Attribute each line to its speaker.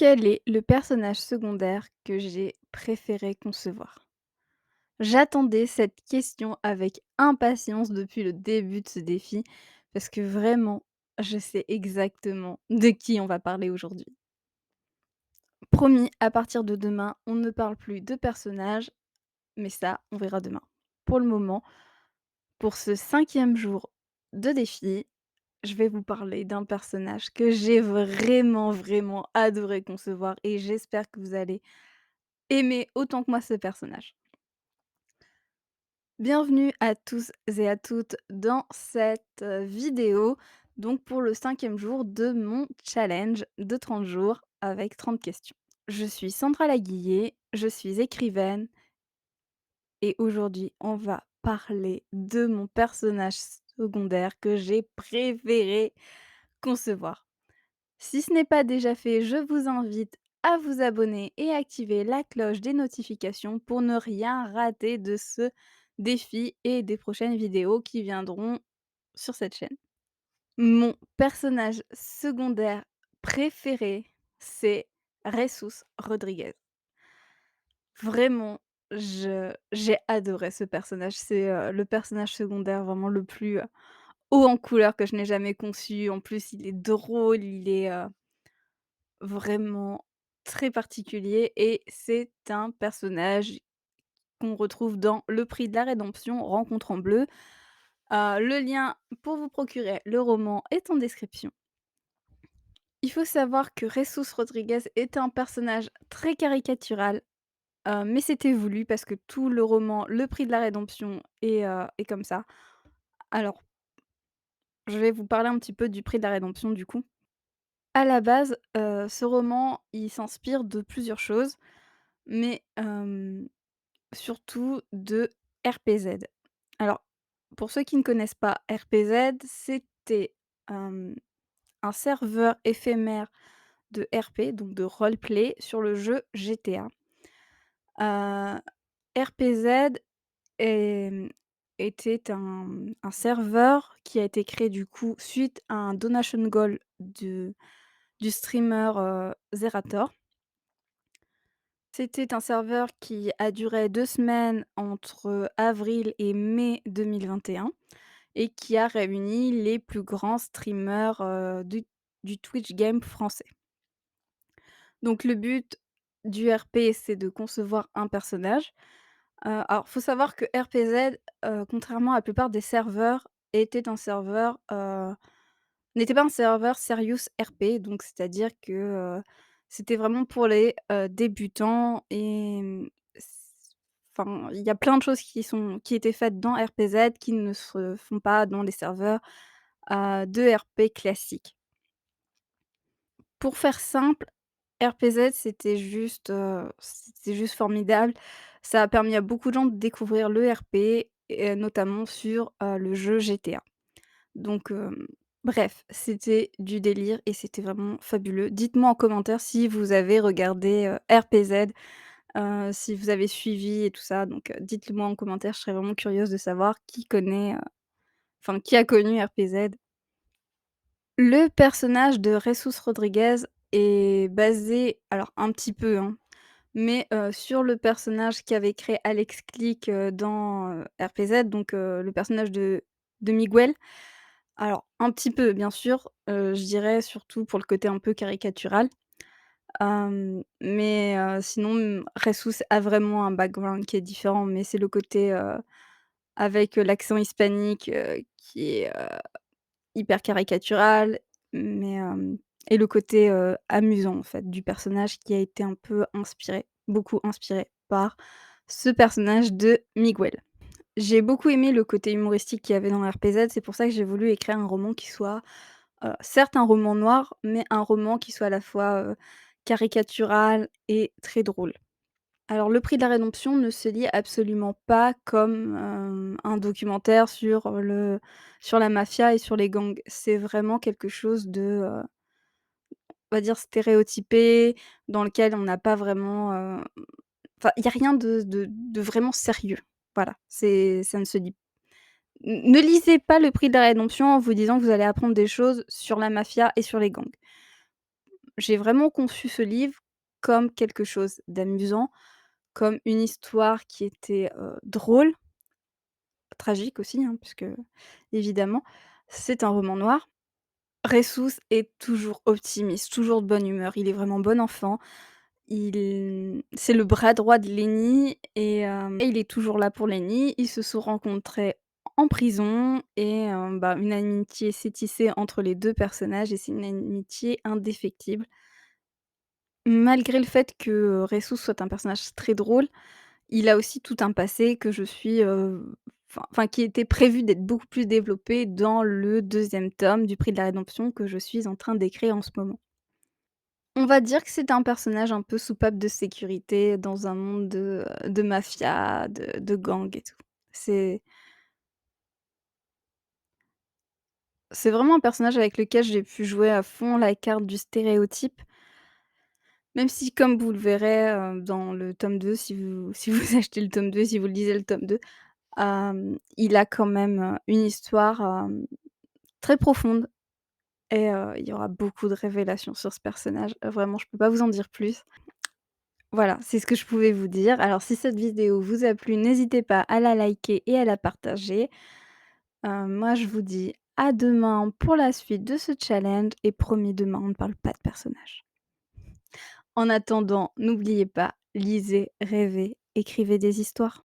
Speaker 1: Quel est le personnage secondaire que j'ai préféré concevoir? J'attendais cette question avec impatience depuis le début de ce défi, parce que vraiment, je sais exactement de qui on va parler aujourd'hui. Promis, à partir de demain, on ne parle plus de personnages, mais ça, on verra demain. Pour le moment, pour ce 5e jour de défi, je vais vous parler d'un personnage que j'ai vraiment, vraiment adoré concevoir et j'espère que vous allez aimer autant que moi ce personnage. Bienvenue à tous et à toutes dans cette, vidéo, donc pour le 5e jour de mon challenge de 30 jours avec 30 questions. Je suis Sandra Laguiller, je suis écrivaine et aujourd'hui on va parler de mon personnage secondaire que j'ai préféré concevoir. Si ce n'est pas déjà fait, je vous invite à vous abonner et activer la cloche des notifications pour ne rien rater de ce défi et des prochaines vidéos qui viendront sur cette chaîne. Mon personnage secondaire préféré, c'est Jesus Rodriguez. Vraiment, j'ai adoré ce personnage. C'est, le personnage secondaire vraiment le plus, haut en couleur que je n'ai jamais conçu. En plus, il est drôle, il est, vraiment très particulier et c'est un personnage qu'on retrouve dans Le Prix de la Rédemption, Rencontre en bleu. Le lien pour vous procurer le roman est en description. Il faut savoir que Jesus Rodriguez est un personnage très caricatural, mais c'était voulu parce que tout le roman Le Prix de la Rédemption est comme ça. Alors, je vais vous parler un petit peu du Prix de la Rédemption du coup. À la base, ce roman, il s'inspire de plusieurs choses, mais surtout de RPZ. Alors, pour ceux qui ne connaissent pas RPZ, c'était, hem, un serveur éphémère de RP, donc de roleplay sur le jeu GTA. RPZ était un serveur qui a été créé du coup suite à un donation goal du streamer, Zerator. C'était un serveur qui a duré 2 semaines entre avril et mai 2021 et qui a réuni les plus grands streamers, du Twitch game français. Donc le but du RP, c'est de concevoir un personnage. Alors faut savoir que RPZ, contrairement à la plupart des serveurs, était un serveur, n'était pas un serveur serious RP, donc c'est-à-dire que, c'était vraiment pour les, débutants et enfin, il y a plein de choses qui étaient faites dans RPZ qui ne se font pas dans les serveurs, de RP classiques. Pour faire simple, RPZ, c'était juste formidable. Ça a permis à beaucoup de gens de découvrir le RP et notamment sur, le jeu GTA. Donc bref, c'était du délire et c'était vraiment fabuleux. Dites-moi en commentaire si vous avez regardé, RPZ, si vous avez suivi et tout ça, donc dites-le moi en commentaire, je serais vraiment curieuse de savoir qui connaît, enfin qui a connu RPZ. Le personnage de Jesus Rodriguez est basé alors un petit peu, hein, mais sur le personnage qu'avait créé Alex Click, dans, RPZ, donc le personnage de Miguel. Alors un petit peu bien sûr, je dirais surtout pour le côté un peu caricatural, mais sinon, Jesus a vraiment un background qui est différent, mais c'est le côté, avec, l'accent hispanique, qui est, hyper caricatural, mais et le côté, amusant en fait du personnage qui a été un peu inspiré, beaucoup inspiré par ce personnage de Miguel. J'ai beaucoup aimé le côté humoristique qu'il y avait dans RPZ, c'est pour ça que j'ai voulu écrire un roman qui soit, certes un roman noir, mais un roman qui soit à la fois, caricatural et très drôle. Alors le Prix de la Rédemption ne se lit absolument pas comme, un documentaire sur la mafia et sur les gangs. C'est vraiment quelque chose de, on va dire stéréotypé, dans lequel on n'a pas vraiment, enfin il y a rien de vraiment sérieux. Voilà, ça ne se lit ne lisez pas le Prix de la Rédemption en vous disant que vous allez apprendre des choses sur la mafia et sur les gangs. j'ai vraiment conçu ce livre comme quelque chose d'amusant, comme une histoire qui était, drôle, tragique aussi, hein, puisque évidemment, c'est un roman noir. Ressus est toujours optimiste, toujours de bonne humeur. Il est vraiment bon enfant. C'est le bras droit de Lenny et il est toujours là pour Lenny. Ils se sont rencontrés en prison et bah, une amitié s'est tissée entre les 2 personnages et c'est une amitié indéfectible. Malgré le fait que Ressus soit un personnage très drôle, il a aussi tout un passé que je suis, qui était prévu d'être beaucoup plus développé dans le deuxième tome du Prix de la Rédemption que je suis en train d'écrire en ce moment. On va dire que c'est un personnage un peu soupape de sécurité dans un monde de mafia, de gang et tout. C'est c'est vraiment un personnage avec lequel j'ai pu jouer à fond la carte du stéréotype, même si comme vous le verrez, dans le tome 2, si vous achetez le tome 2, si vous lisez le tome 2, il a quand même, une histoire, très profonde et il y aura beaucoup de révélations sur ce personnage. Vraiment, je peux pas vous en dire plus. Voilà, c'est ce que je pouvais vous dire. Alors si cette vidéo vous a plu, n'hésitez pas à la liker et à la partager. Moi je vous dis à demain pour la suite de ce challenge et promis demain on ne parle pas de personnages. En attendant, n'oubliez pas, lisez, rêvez, écrivez des histoires.